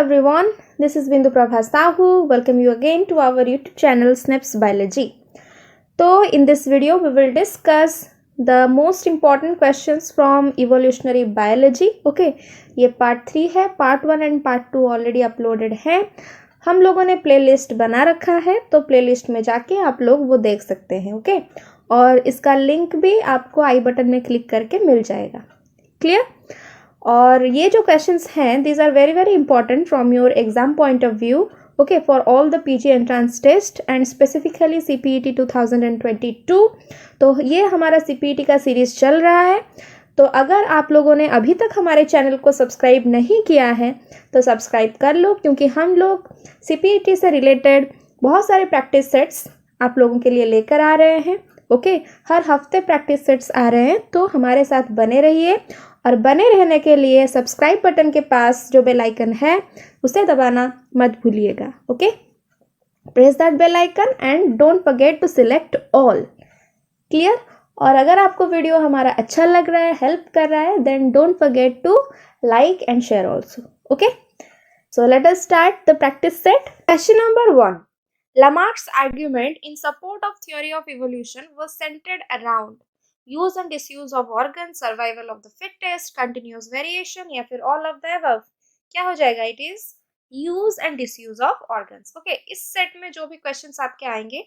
everyone, this is Bindu Prabha Sahu. Welcome you again to our YouTube channel Snips Biology. So in this video we will discuss the most important questions from evolutionary biology. Okay, ये part 3 है, part 1 and part 2 already uploaded है. हम लोगों ने playlist बना रखा है, तो प्लेलिस्ट में जाके आप लोग वो देख सकते हैं. ओके, और इसका लिंक भी आपको आई बटन में क्लिक करके मिल जाएगा. क्लियर? और ये जो क्वेश्चंस हैं, these are very very important from your exam point of view. Okay, for all the PG entrance test and specifically CPET 2022. तो ये हमारा सीपीईटी का सीरीज चल रहा है. तो अगर आप लोगों ने अभी तक हमारे चैनल को सब्सक्राइब नहीं किया है तो सब्सक्राइब कर लो, क्योंकि हम लोग सीपीईटी से रिलेटेड बहुत सारे प्रैक्टिस सेट्स आप लोगों के लिए लेकर आ रहे हैं. ओके, हर हफ्ते प्रैक्टिस सेट्स आ रहे हैं, तो हमारे साथ बने रहिए. और बने रहने के लिए सब्सक्राइब बटन के पास जो बेल आइकन है उसे दबाना मत भूलिएगा. Okay, press that bell icon and don't forget to select all. Clear? और अगर आपको वीडियो हमारा अच्छा लग रहा है, हेल्प कर रहा है, then don't forget to like and share also. Okay, so let us start the practice set. Question number 1. Lamarck's argument in support of theory of evolution was centered around use and disuse of organs, survival of the fittest, continuous variation या फिर all of the above. क्या हो जाएगा? It is use and disuse of organs. Okay, इस set में जो भी questions आपके आएंगे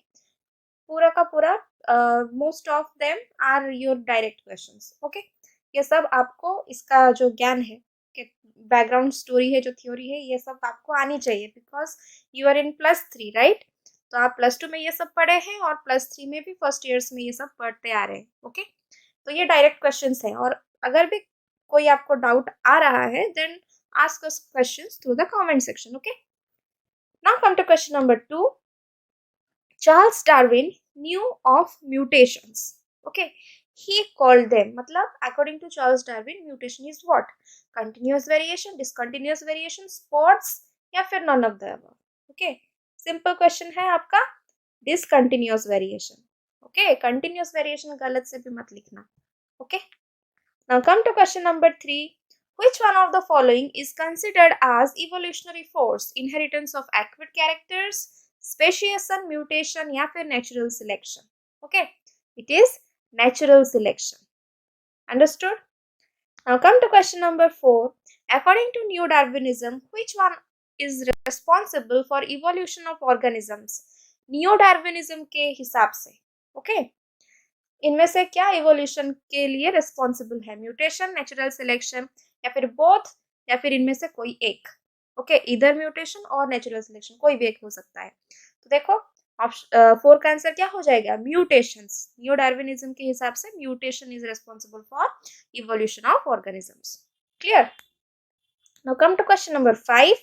पूरा का पूरा most of them are your direct questions. Okay, ये सब आपको इसका जो ज्ञान है, बैकग्राउंड स्टोरी है, जो थ्योरी है, ये सब आपको आनी चाहिए, because you are in +3 right. तो आप +2 में ये सब पढ़े हैं और +3 में भी फर्स्ट ईयर्स में ये सब पढ़ते आ रहे हैं. ओके, तो ये डायरेक्ट क्वेश्चंस हैं. और अगर भी कोई आपको डाउट आ रहा है, then ask us questions through the comment section. Okay, now come to question number 2. Charles Darwin knew of mutations. Okay, he called them, मतलब according to Charles Darwin, mutation is what? Continuous variation, discontinuous variation, spots या फिर none of the above. Okay, simple question है आपका discontinuous variation. Okay, continuous variation गलत से भी मत लिखना. Okay, now come to question number 3. Which one of the following is considered as evolutionary force? Inheritance of acquired characters, speciation, mutation या फिर natural selection. Okay, it is natural selection. Understood? Now come to question number 4. According to Neo Darwinism, which one is responsible for evolution of organisms? Neo Darwinism के हिसाब से. Okay, इनमें से क्या evolution के लिए responsible है? Mutation, natural selection या फिर both या फिर इनमें से कोई एक. ओके, इधर म्यूटेशन और नेचुरल सिलेक्शन, कोई भी एक हो सकता है. तो देखो 4 का आंसर क्या हो जाएगा? म्यूटेशंस. न्यू डार्विनिज्म के हिसाब से mutation is responsible for evolution of organisms. Clear? Now come to question number 5.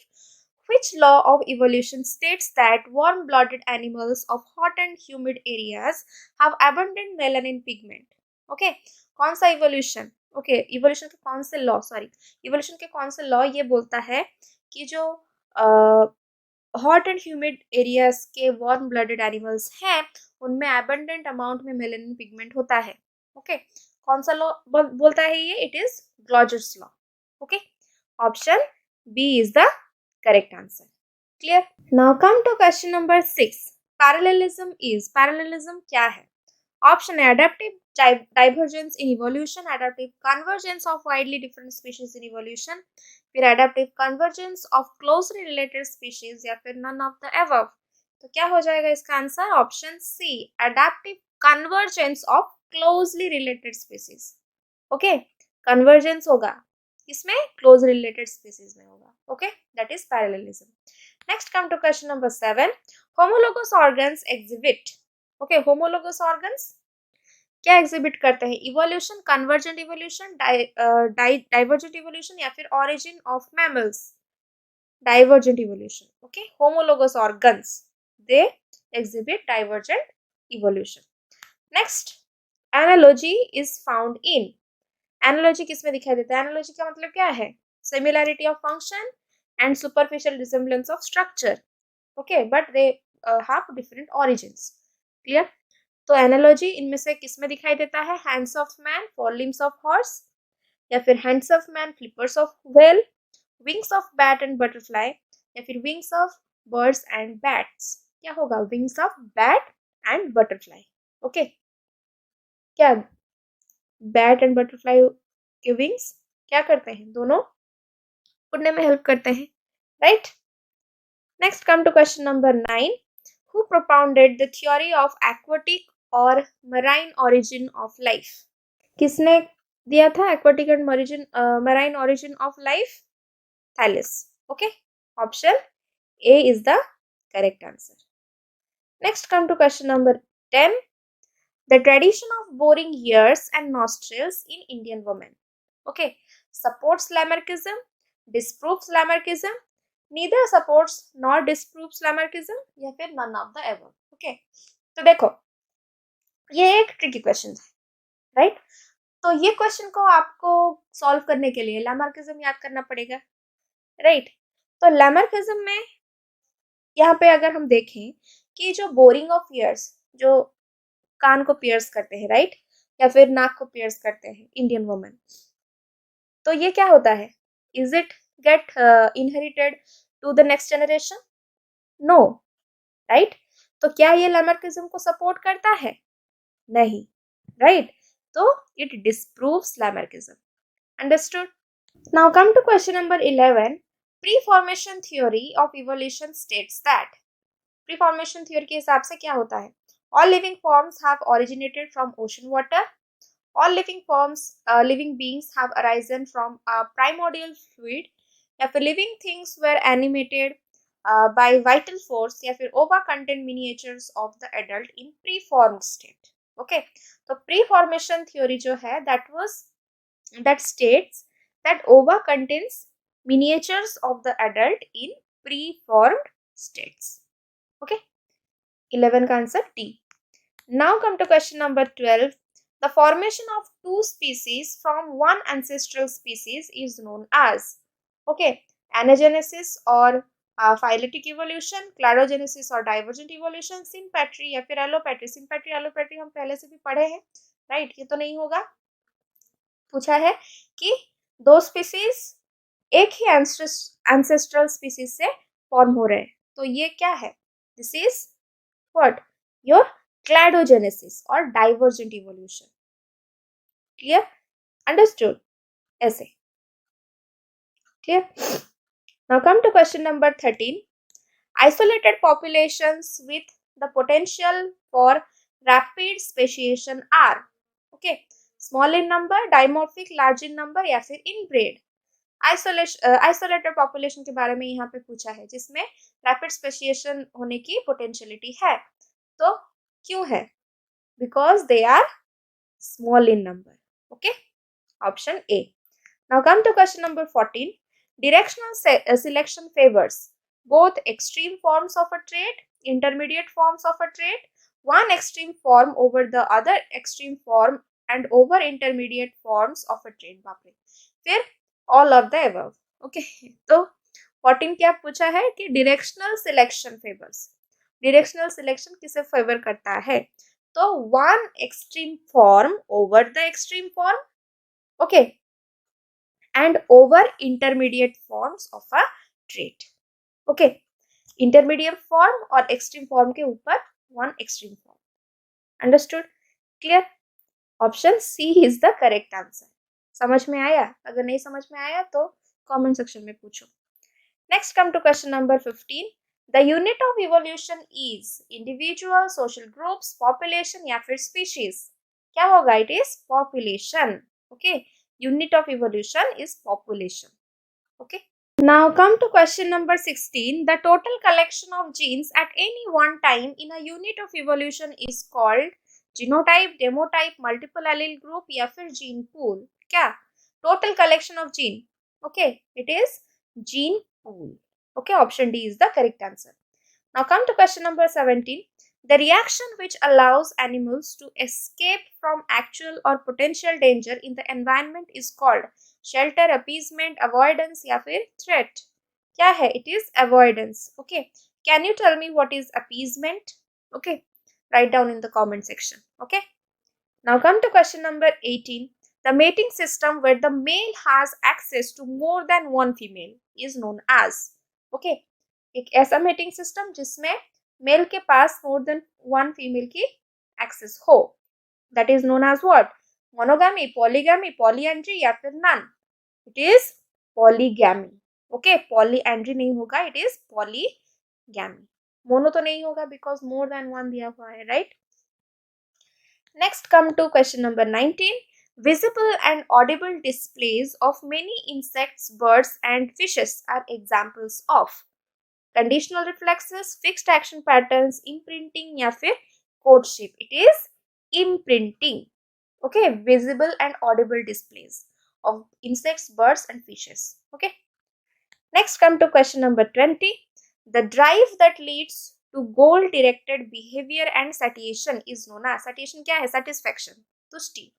Which law of evolution states that warm-blooded animals of hot and humid areas have abundant melanin pigment? Okay, कौन सा evolution? Okay, evolution के कौन से law, evolution के कौन से law ये बोलता है कि जो हॉट एंड ह्यूमिड एरियाज के वार्म ब्लडेड एनिमल्स हैं उनमें एबंडेंट अमाउंट में मेलानिन पिगमेंट होता है. ओके, कौन सा लॉ बोलता है ये? It is Gloger's law. Okay, option B is the correct answer. Clear? Now come to question number 6. Parallelism क्या है? ऑप्शन है adaptive divergence in evolution, adaptive convergence of widely different species in evolution, फिर adaptive convergence of closely related species या फिर none of the above. तो क्या हो जाएगा इसका answer? Option C, adaptive convergence of closely related species. Okay, convergence होगा इसमें, closely related species में होगा. Okay, that is parallelism. Next come to question number 7. Homologous organs exhibit. Okay, homologous organs क्या एग्जिबिट करते हैं? Evolution, convergent evolution, divergent evolution या फिर origin of mammals? Divergent evolution. Okay, homologous organs they exhibit divergent evolution. Next, analogy is found in. Analogy किस में दिखाई देता है? एनालॉजी का मतलब क्या है? Similarity of function and superficial resemblance of structure. Okay, but they have different origins. Clear? तो एनालॉजी इनमें से किस में दिखाई देता है? Hands of man, four limbs of horse या फिर hands of man, flippers of whale, wings of bat and butterfly या फिर wings of birds and bats? क्या होगा? Wings of bat and butterfly. Okay, क्या बैट एंड बटरफ्लाई के wings क्या करते हैं? दोनों उड़ने में हेल्प करते हैं, right? Next come to question number 9. Who propounded the theory of aquatic or marine origin of life? किसने दिया था aquatic and marine origin of life? Thales. Okay, option A is the correct answer. Next come to question number 10. The tradition of boring ears and nostrils in Indian women. Okay, supports Lamarckism, disproves Lamarckism, neither supports nor disproves Lamarckism या फिर none of the above. Okay, तो देखो ये एक tricky question है, right? तो ये question को आपको सॉल्व करने के लिए लैमार्किज्म याद करना पड़ेगा, राइट? तो लैमार्किज्म में यहाँ पे अगर हम देखें कि जो बोरिंग ऑफ ईयर्स, जो कान को पियर्स करते हैं, राइट, या फिर नाक को पियर्स करते हैं इंडियन वुमेन, तो ये क्या होता है? Is it get inherited to the next generation? No, right? तो क्या ये लैमार्किज्म को सपोर्ट करता है? नहीं, राइट? तो it disproves Lamarckism. Understood? Now come to question number 11. Preformation theory of evolution states that. Preformation theory के हिसाब से क्या होता है? All living forms have originated from ocean water. All living beings have arisen from a primordial fluid. या फिर living things were animated by vital force या फिर ova contain miniatures of the adult in preformed state. Okay, तो प्रीफॉर्मेशन theory जो है that states that ova contains miniatures of the adult in preformed states. Okay, 11 का answer D. Now come to question number 12. The formation of two species from one ancestral species is known as, okay, anagenesis or phyletic evolution, cladogenesis और divergent evolution, sympatry या फिर allopatry. sympatry allopatry हम पहले से भी पढ़े हैं, right? ये तो नहीं होगा। पूछा है कि दो स्पीसीज एक ही एंसेस्ट्रल स्पीसीज से फॉर्म हो रहे हैं, तो ये क्या है? This is what? योर क्लैडोजेनेसिस और डाइवर्जेंट इवोल्यूशन. क्लियर? अंडरस्टूड? ऐसे clear? Now come to question number 13. Isolated populations with the potential for rapid speciation are, okay, small in number, dimorphic, large in number या फिर inbred. Isolated population के बारे में यहाँ पे पूछा है जिसमें रैपिड स्पेशिएशन होने की पोटेंशियलिटी है, तो क्यों है? Because they are small in number. Okay, option A. Now come to question number 14. Directional selection favors both extreme forms of a trait, intermediate forms of a trait, one extreme form over the other extreme form, and over intermediate forms of a trait. बाप रे, फिर all of the above. Okay, तो 14 क्या पूछा है कि directional selection favors. Directional selection किसे favour करता है? तो one extreme form over the extreme form, okay, and over intermediate forms of a trait. Okay, intermediate form और extreme form के ऊपर one extreme form. Understood? Clear? Option C is the correct answer. समझ में आया? अगर नहीं समझ में आया तो comment section में पूछो. Next come to question number 15. The unit of evolution is individual, social groups, population या फिर species. क्या होगा? It is population. Okay, unit of evolution is population. Okay, now come to question number 16. The total collection of genes at any one time in a unit of evolution is called genotype, demotype, multiple allele group या फिर gene pool. क्या? total collection of gene. Okay, it is gene pool. Okay, option D is the correct answer. Now come to question number 17. The reaction which allows animals to escape from actual or potential danger in the environment is called shelter, appeasement, avoidance या फिर threat. क्या है? It is avoidance. Okay, can you tell me what is appeasement? Okay, write down in the comment section. Okay, now come to question number 18. The mating system where the male has access to more than one female is known as. Okay, एक ऐसा mating system जिसमें mail के पास more than one female की access हो, that is known as what? Monogamy, polygamy, polyandry या फिर none? It is polygamy. Okay, polyandry नहीं होगा, it is polygamy. मोनो तो नहीं होगा because more than one दिया हुआ है, right? Next, come to question number 19. Visible and audible displays of many insects, birds, and fishes are examples of conditional reflexes, fixed action patterns, imprinting या फिर courtship. It is imprinting. Okay, visible and audible displays of insects, birds, and fishes. Okay. Next, come to question number 20. The drive that leads to goal directed behavior and satiation is known as. Satiation क्या है? Satisfaction, तुष्टि.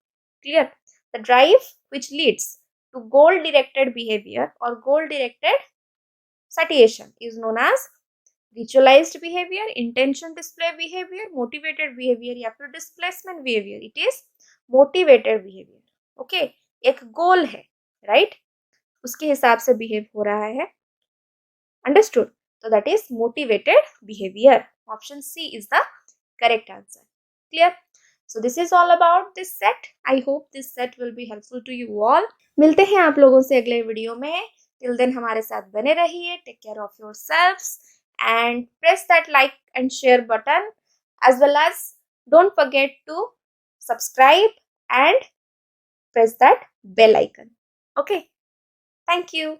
Clear? The drive which leads to goal directed behavior or goal directed satiation is known as ritualized behavior, intention display behavior, motivated behavior या फिर displacement behavior. It is motivated behavior. Okay, एक goal है, right? उसके हिसाब से behave हो रहा है. Understood? So that is motivated behavior. Option C is the correct answer. Clear? So this is all about this set. I hope this set will be helpful to you all. मिलते हैं आप लोगों से अगले video में. Till then हमारे साथ बने रहिए. Take care of yourselves and press that like and share button, as well as don't forget to subscribe and press that bell icon. Okay. Thank you.